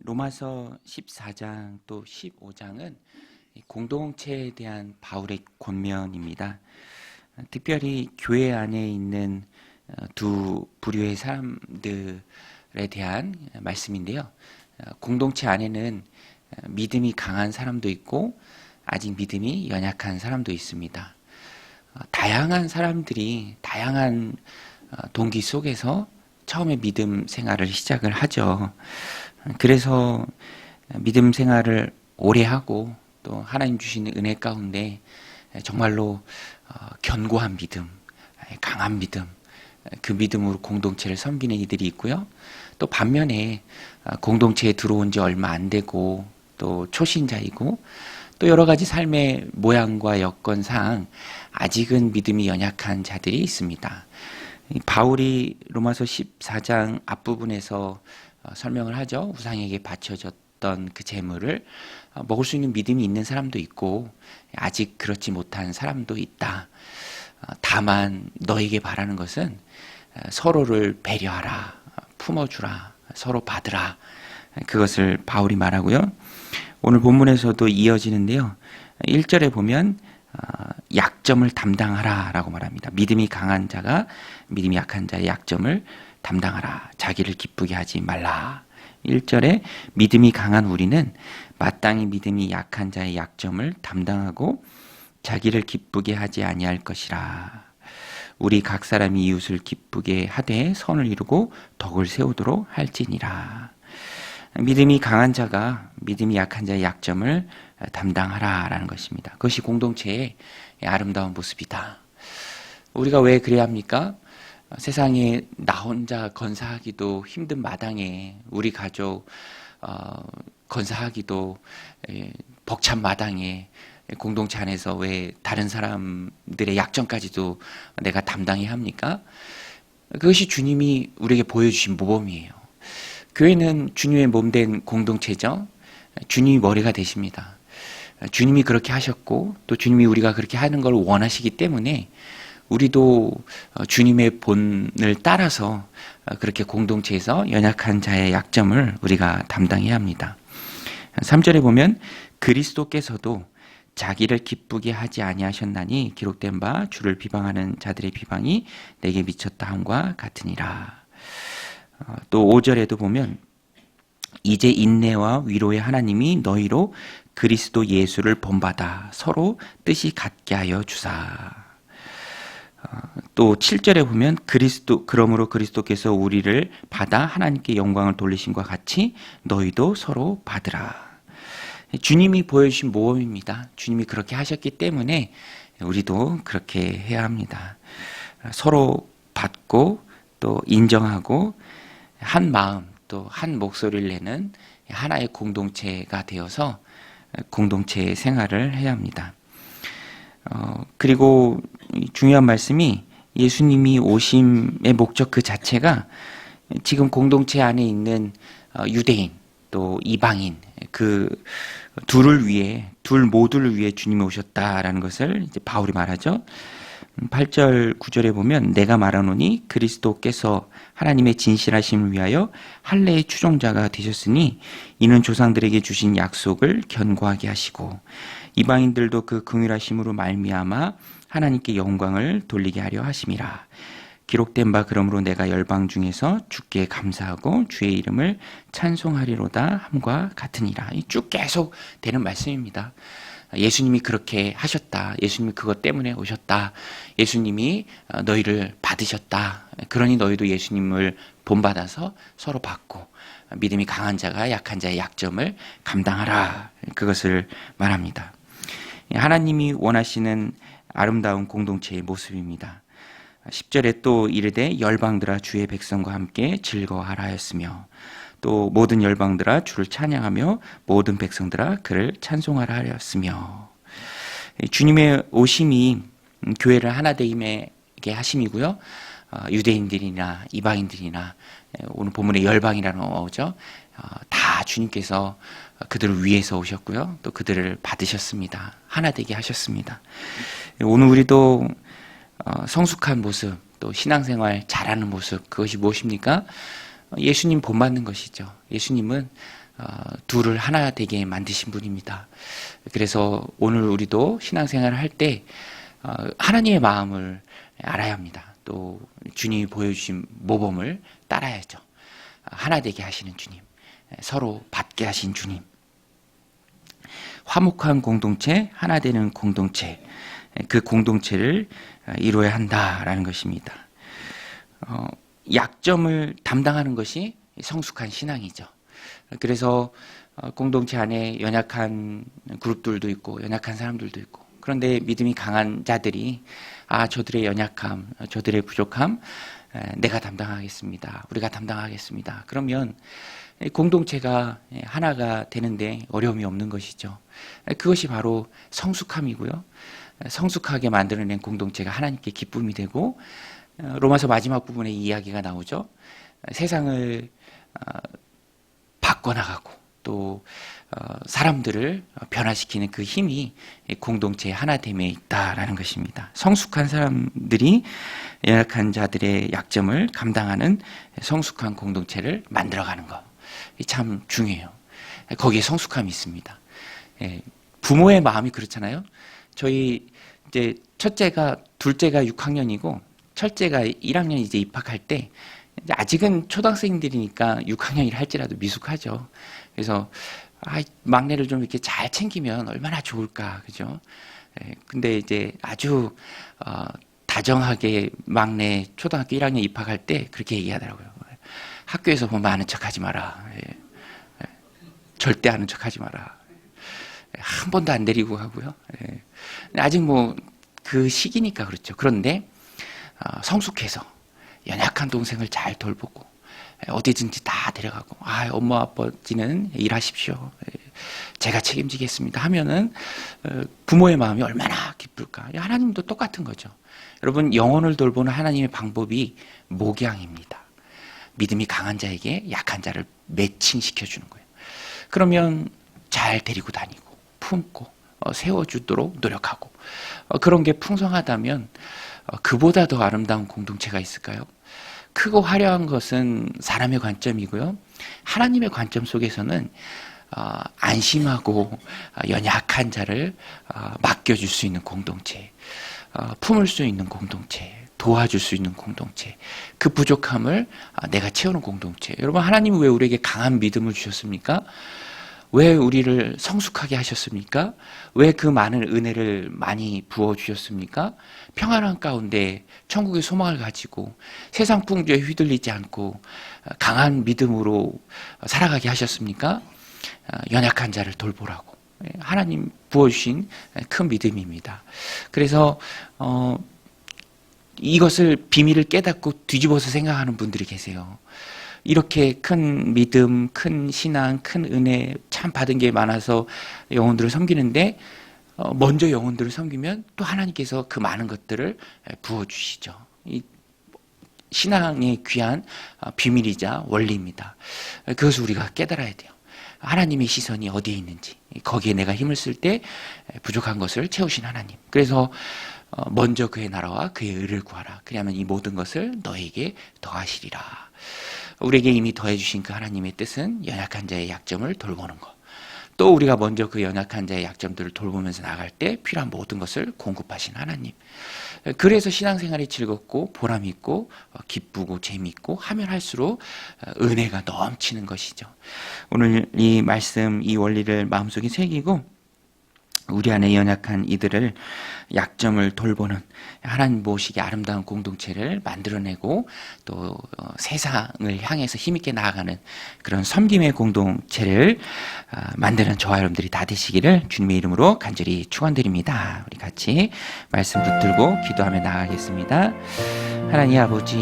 로마서 14장 또 15장은 공동체에 대한 바울의 권면입니다. 특별히 교회 안에 있는 두 부류의 사람들에 대한 말씀인데요. 공동체 안에는 믿음이 강한 사람도 있고 아직 믿음이 연약한 사람도 있습니다. 다양한 사람들이 다양한 동기 속에서 처음에 믿음 생활을 시작을 하죠. 그래서 믿음 생활을 오래 하고 또 하나님 주시는 은혜 가운데 정말로 견고한 믿음, 강한 믿음, 그 믿음으로 공동체를 섬기는 이들이 있고요. 또 반면에 공동체에 들어온 지 얼마 안 되고 또 초신자이고 또 여러 가지 삶의 모양과 여건상 아직은 믿음이 연약한 자들이 있습니다. 바울이 로마서 14장 앞부분에서 설명을 하죠. 우상에게 바쳐졌던 그 재물을 먹을 수 있는 믿음이 있는 사람도 있고 아직 그렇지 못한 사람도 있다. 다만 너에게 바라는 것은 서로를 배려하라, 품어주라, 서로 받으라. 그것을 바울이 말하고요. 오늘 본문에서도 이어지는데요. 1절에 보면 약점을 담당하라 라고 말합니다. 믿음이 강한 자가 믿음이 약한 자의 약점을 담당하라. 자기를 기쁘게 하지 말라. 1절에 믿음이 강한 우리는 마땅히 믿음이 약한 자의 약점을 담당하고 자기를 기쁘게 하지 아니할 것이라. 우리 각 사람이 이웃을 기쁘게 하되 선을 이루고 덕을 세우도록 할지니라. 믿음이 강한 자가 믿음이 약한 자의 약점을 담당하라라는 것입니다. 그것이 공동체의 아름다운 모습이다. 우리가 왜 그래야 합니까? 세상에 나 혼자 건사하기도 힘든 마당에 우리 가족 건사하기도 벅찬 마당에 공동체 안에서 왜 다른 사람들의 약점까지도 내가 담당해야 합니까? 그것이 주님이 우리에게 보여주신 모범이에요. 교회는 주님의 몸된 공동체죠. 주님이 머리가 되십니다. 주님이 그렇게 하셨고 또 주님이 우리가 그렇게 하는 걸 원하시기 때문에 우리도 주님의 본을 따라서 그렇게 공동체에서 연약한 자의 약점을 우리가 담당해야 합니다. 3절에 보면 그리스도께서도 자기를 기쁘게 하지 아니하셨나니 기록된 바 주를 비방하는 자들의 비방이 내게 미쳤다 함과 같으니라. 또 5절에도 보면 이제 인내와 위로의 하나님이 너희로 그리스도 예수를 본받아 서로 뜻이 같게 하여 주사. 또 7절에 보면 그러므로 그리스도께서 우리를 받아 하나님께 영광을 돌리심과 같이 너희도 서로 받으라. 주님이 보여주신 모범입니다. 주님이 그렇게 하셨기 때문에 우리도 그렇게 해야 합니다. 서로 받고 또 인정하고 한 마음 또 한 목소리를 내는 하나의 공동체가 되어서 공동체 생활을 해야 합니다. 그리고 중요한 말씀이 예수님이 오심의 목적 그 자체가 지금 공동체 안에 있는 유대인 또 이방인 그 둘 모두를 위해 주님이 오셨다라는 것을 이제 바울이 말하죠. 8절 9절에 보면 내가 말하노니 그리스도께서 하나님의 진실하심을 위하여 할례의 추종자가 되셨으니 이는 조상들에게 주신 약속을 견고하게 하시고 이방인들도 그 긍휼하심으로 말미암아 하나님께 영광을 돌리게 하려 하심이라. 기록된 바 그러므로 내가 열방 중에서 주께 감사하고 주의 이름을 찬송하리로다 함과 같으니라. 쭉 계속 되는 말씀입니다. 예수님이 그렇게 하셨다. 예수님이 그것 때문에 오셨다. 예수님이 너희를 받으셨다. 그러니 너희도 예수님을 본받아서 서로 받고 믿음이 강한 자가 약한 자의 약점을 감당하라. 그것을 말합니다. 하나님이 원하시는 아름다운 공동체의 모습입니다. 10절에 또 이르되 열방들아 주의 백성과 함께 즐거워하라 하였으며 또 모든 열방들아 주를 찬양하며 모든 백성들아 그를 찬송하라 하였으며 주님의 오심이 교회를 하나 되게 하심이고요. 유대인들이나 이방인들이나 오늘 본문에 열방이라는 어죠. 다 주님께서 그들을 위해서 오셨고요. 또 그들을 받으셨습니다. 하나 되게 하셨습니다. 오늘 우리도 성숙한 모습 또 신앙생활 잘하는 모습 그것이 무엇입니까? 예수님 본받는 것이죠. 예수님은 둘을 하나 되게 만드신 분입니다. 그래서 오늘 우리도 신앙생활을 할 때 하나님의 마음을 알아야 합니다. 또 주님이 보여주신 모범을 따라야죠. 하나 되게 하시는 주님, 서로 받게 하신 주님, 화목한 공동체, 하나 되는 공동체, 그 공동체를 이루어야 한다라는 것입니다. 약점을 담당하는 것이 성숙한 신앙이죠. 그래서 공동체 안에 연약한 그룹들도 있고 연약한 사람들도 있고, 그런데 믿음이 강한 자들이 저들의 연약함, 저들의 부족함 내가 담당하겠습니다. 우리가 담당하겠습니다. 그러면 공동체가 하나가 되는데 어려움이 없는 것이죠. 그것이 바로 성숙함이고요. 성숙하게 만들어낸 공동체가 하나님께 기쁨이 되고, 로마서 마지막 부분에 이 이야기가 나오죠. 세상을 바꿔나가고 또 사람들을 변화시키는 그 힘이 공동체의 하나됨에 있다라는 것입니다. 성숙한 사람들이 연약한 자들의 약점을 감당하는 성숙한 공동체를 만들어가는 것, 참 중요해요. 거기에 성숙함이 있습니다. 부모의 마음이 그렇잖아요. 저희 이제 둘째가 6학년이고 첫째가 1학년 이제 입학할 때, 아직은 초등학생들이니까 6학년이라 할지라도 미숙하죠. 그래서 막내를 좀 이렇게 잘 챙기면 얼마나 좋을까, 그죠? 근데 이제 아주 다정하게 막내 초등학교 1학년 입학할 때 그렇게 얘기하더라고요. 학교에서 보면 아는 척하지 마라. 절대 아는 척하지 마라. 한 번도 안 데리고 가고요. 아직 뭐 그 시기니까 그렇죠. 그런데 성숙해서 연약한 동생을 잘 돌보고 어디든지 다 데려가고, 엄마 아버지는 일하십시오, 제가 책임지겠습니다 하면은 부모의 마음이 얼마나 기쁠까. 하나님도 똑같은 거죠. 여러분, 영혼을 돌보는 하나님의 방법이 목양입니다. 믿음이 강한 자에게 약한 자를 매칭시켜 주는 거예요. 그러면 잘 데리고 다니고 품고 세워주도록 노력하고, 그런 게 풍성하다면 그보다 더 아름다운 공동체가 있을까요? 크고 화려한 것은 사람의 관점이고요. 하나님의 관점 속에서는 안심하고 연약한 자를 맡겨줄 수 있는 공동체, 품을 수 있는 공동체, 도와줄 수 있는 공동체, 그 부족함을 내가 채우는 공동체. 여러분, 하나님은 왜 우리에게 강한 믿음을 주셨습니까? 왜 우리를 성숙하게 하셨습니까? 왜 그 많은 은혜를 많이 부어주셨습니까? 평안한 가운데 천국의 소망을 가지고 세상 풍조에 휘둘리지 않고 강한 믿음으로 살아가게 하셨습니까? 연약한 자를 돌보라고 하나님 부어주신 큰 믿음입니다. 그래서 이것을 비밀을 깨닫고 뒤집어서 생각하는 분들이 계세요. 이렇게 큰 믿음, 큰 신앙, 큰 은혜 참 받은 게 많아서 영혼들을 섬기는데, 먼저 영혼들을 섬기면 또 하나님께서 그 많은 것들을 부어주시죠. 이 신앙의 귀한 비밀이자 원리입니다. 그것을 우리가 깨달아야 돼요. 하나님의 시선이 어디에 있는지, 거기에 내가 힘을 쓸 때 부족한 것을 채우신 하나님. 그래서 먼저 그의 나라와 그의 의를 구하라. 그러면 이 모든 것을 너에게 더하시리라. 우리에게 이미 더해주신 그 하나님의 뜻은 연약한 자의 약점을 돌보는 것. 또 우리가 먼저 그 연약한 자의 약점들을 돌보면서 나갈 때 필요한 모든 것을 공급하신 하나님. 그래서 신앙생활이 즐겁고 보람있고 기쁘고 재미있고 하면 할수록 은혜가 넘치는 것이죠. 오늘 이 말씀, 이 원리를 마음속에 새기고 우리 안에 연약한 이들을 약점을 돌보는 하나님 보시기에 아름다운 공동체를 만들어내고 또 세상을 향해서 힘있게 나아가는 그런 섬김의 공동체를 만드는 저와 여러분들이 다 되시기를 주님의 이름으로 간절히 축원드립니다. 우리 같이 말씀 붙들고 기도하며 나아가겠습니다. 하나님 아버지,